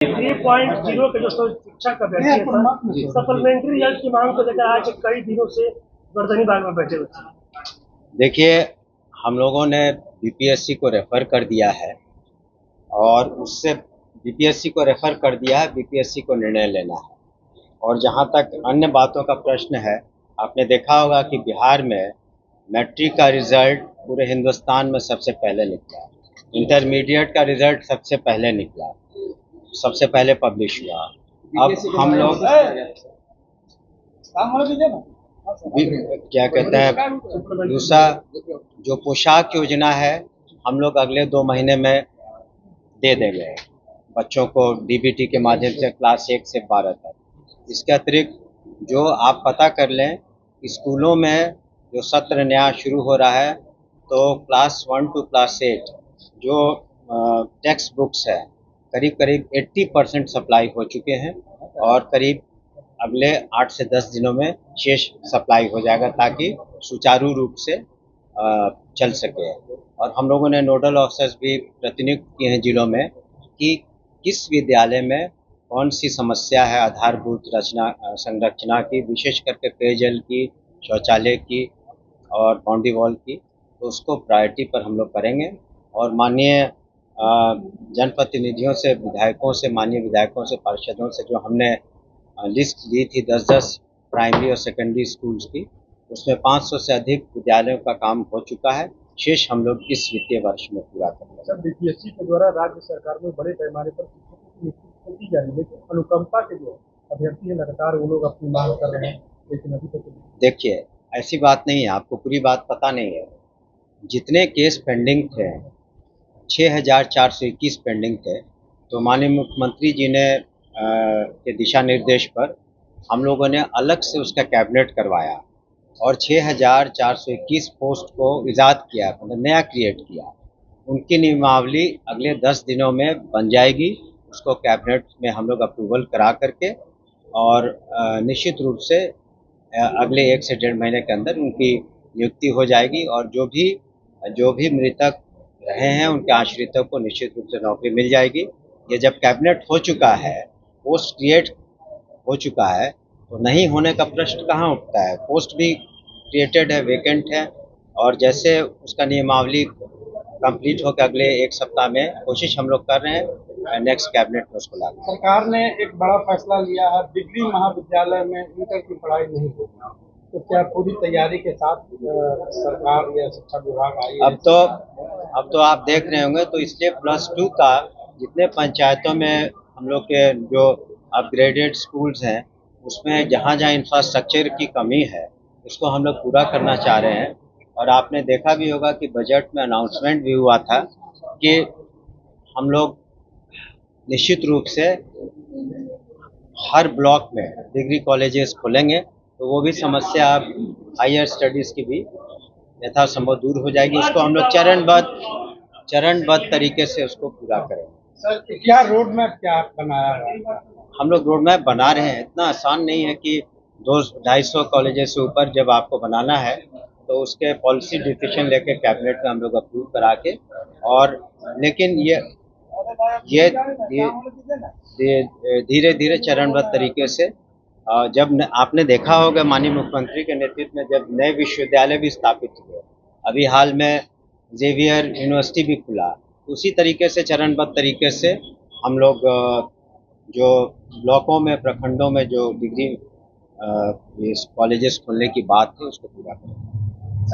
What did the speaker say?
3.0 के जो शिक्षा का अभ्यर्थी है सर, सप्लीमेंट्री रिजल्ट की मांग को लेकर आज कई दिनों से गर्दनी बाग में बैठे हुए थे। देखिए, हम लोगों ने बीपीएससी को रेफर कर दिया है और उससे बीपीएससी को रेफर कर दिया है, बीपीएससी को निर्णय लेना है। और जहाँ तक अन्य बातों का प्रश्न है, आपने देखा होगा कि बिहार में मैट्रिक का रिजल्ट पूरे हिंदुस्तान में सबसे पहले निकला, इंटरमीडिएट का रिजल्ट सबसे पहले निकला, सबसे पहले पब्लिश हुआ। अब हम लोग क्या कहते हैं, दूसरा जो पोशाक योजना है हम लोग अगले 2 महीने में दे देंगे बच्चों को डीबीटी के माध्यम से क्लास 1 से 12 तक। इसके अतिरिक्त जो आप पता कर लें, स्कूलों में जो सत्र नया शुरू हो रहा है, तो क्लास 1 टू क्लास 8 जो टेक्स्ट बुक्स है करीब करीब 80% सप्लाई हो चुके हैं और करीब अगले 8 से 10 दिनों में शेष सप्लाई हो जाएगा ताकि सुचारू रूप से चल सके। और हम लोगों ने नोडल ऑफिसर्स भी प्रतिनियुक्त किए हैं जिलों में कि किस विद्यालय में कौन सी समस्या है आधारभूत रचना संरचना की, विशेष करके पेयजल की, शौचालय की और बाउंड्री वॉल की, तो उसको प्रायोरिटी पर हम लोग करेंगे। और माननीय जनप्रतिनिधियों से, विधायकों से, माननीय विधायकों से, पार्षदों से जो हमने लिस्ट ली थी 10-10 प्राइमरी और सेकेंडरी स्कूल्स की, उसमें 500 से अधिक विद्यालयों का काम हो चुका है। शेष हम लोग इस वित्तीय वर्ष में पूरा करेंगे। सर, बीपीएससी के द्वारा राज्य सरकार में बड़े पैमाने पर शिक्षकों की नियुक्ति की जा रही है, लेकिन अनुकंपा के जो अभ्यर्थी है लगातार वो लोग अपनी मांग कर रहे हैं, लेकिन अभी तक देखिए, ऐसी बात नहीं है, आपको पूरी बात पता नहीं है। जितने केस पेंडिंग थे 6421 पेंडिंग थे, तो माननीय मुख्यमंत्री जी ने के दिशा निर्देश पर हम लोगों ने अलग से उसका कैबिनेट करवाया और 6421 पोस्ट को इजाद किया, मतलब नया क्रिएट किया। उनकी नियमावली अगले 10 दिनों में बन जाएगी, उसको कैबिनेट में हम लोग अप्रूवल करा करके और निश्चित रूप से अगले 1 से 1.5 महीने के अंदर उनकी नियुक्ति हो जाएगी। और जो भी मृतक रहे हैं उनके आश्रितों को निश्चित रूप से नौकरी मिल जाएगी। ये जब कैबिनेट हो चुका है, पोस्ट क्रिएट हो चुका है, तो नहीं होने का प्रश्न कहाँ उठता है। पोस्ट भी क्रिएटेड है, वेकेंट है, और जैसे उसका नियमावली कंप्लीट होकर अगले 1 सप्ताह में कोशिश हम लोग कर रहे हैं नेक्स्ट कैबिनेट में उसको लागू। सरकार ने एक बड़ा फैसला लिया है, डिग्री महाविद्यालय में इंटर की पढ़ाई नहीं होगी, तो क्या पूरी तैयारी के साथ सरकार या शिक्षा विभाग आई है? अब तो आप देख रहे होंगे, तो इसलिए +2 का जितने पंचायतों में हम लोग के जो अपग्रेडेड स्कूल्स हैं, उसमें जहाँ इंफ्रास्ट्रक्चर की कमी है उसको हम लोग पूरा करना चाह रहे हैं। और आपने देखा भी होगा कि बजट में अनाउंसमेंट भी हुआ था कि हम लोग निश्चित रूप से हर ब्लॉक में डिग्री कॉलेजेस खोलेंगे, तो वो भी समस्या हायर स्टडीज़ की भी यथासंभव दूर हो जाएगी। उसको हम लोग चरणबद्ध तरीके से उसको पूरा करेंगे। सर, क्या रोड मैप क्या बनाया है? हम लोग रोड मैप बना रहे हैं। इतना आसान नहीं है कि 200-250 कॉलेजेस से ऊपर जब आपको बनाना है तो उसके पॉलिसी डिसीजन लेके कैबिनेट में हम लोग अप्रूव करा के, और लेकिन ये धीरे धीरे चरणबद्ध तरीके से जब आपने देखा होगा माननीय मुख्यमंत्री के नेतृत्व में जब नए विश्वविद्यालय भी स्थापित हुए, अभी हाल में जेवियर यूनिवर्सिटी भी खुला, उसी तरीके से चरणबद्ध तरीके से हम लोग जो ब्लॉकों में, प्रखंडों में जो डिग्री कॉलेजेस खोलने की बात है उसको पूरा करें।